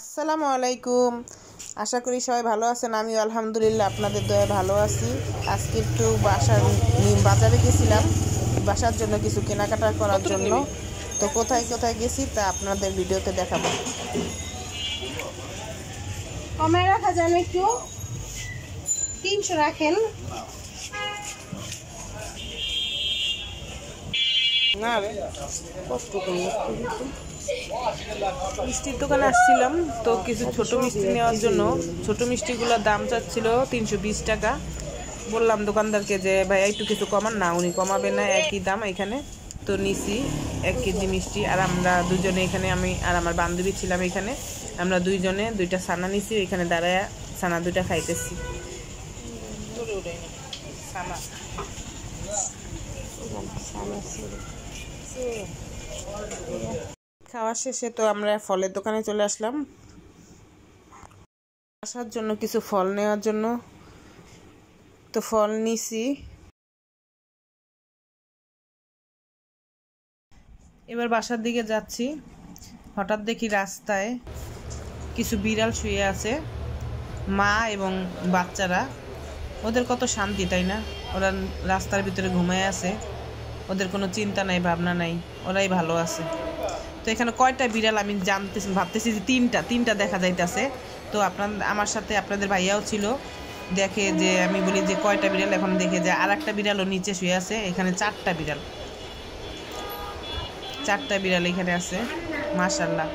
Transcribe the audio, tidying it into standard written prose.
আসসালামু আলাইকুম। আশা করি সবাই ভালো আছেন। আমিও আলহামদুলিল্লাহ আপনাদের দয়ায় ভালো আছি। আজকে একটু বাজারে গেছিলাম বাসার জন্য কিছু কেনাকাটা করার জন্য। তো কোথায় কোথায় গেছি তা আপনাদের ভিডিওতে দেখাবো। কমে রাখা যান, একটু 300 রাখেন। না রে কষ্ট করি। মিষ্টির দোকানে আসছিলাম তো কিছু ছোট মিষ্টি নেওয়ার জন্য। ছোট মিষ্টিগুলোর দাম চাচ্ছিল 320 টাকা। বললাম দোকানদারকে যে ভাই একটু কিছু কমান না, উনি কমাবে না, একই দাম এখানে। তো নিছি 1 কেজি মিষ্টি। আর আমরা দুজনে এখানে, আমি আর আমার বান্ধবী ছিলাম এখানে। আমরা দুইজনে 2টা ছানা নিছি, এখানে দাঁড়ায় ছানা 2টা খাইতেছি। খাওয়া শেষে তো আমরা ফলের দোকানে চলে আসলাম আসার জন্য কিছু ফল নেওয়ার জন্য। তো ফল নিছি। এবার বাসার দিকে যাচ্ছি, হঠাৎ দেখি রাস্তায় কিছু বিড়াল শুয়ে আছে, মা এবং বাচ্চারা। ওদের কত শান্তি, তাই না? ওরা রাস্তার ভিতরে ঘুমায় আছে, ওদের কোনো চিন্তা নাই, ভাবনা নাই, ওরাই ভালো আছে। তো এখানে কয়টা বিড়াল আমি ভাবতেছি যে তিনটা দেখা যাইতেছে। তো আমার সাথে আপনাদের ভাইয়াও ছিল, দেখে যে আমি বলি যে কয়টা বিড়াল, এখন দেখে যে আর একটা বিড়ালও নিচে শুয়ে আছে। এখানে 4টা বিড়াল এখানে আছে, মাশাআল্লাহ।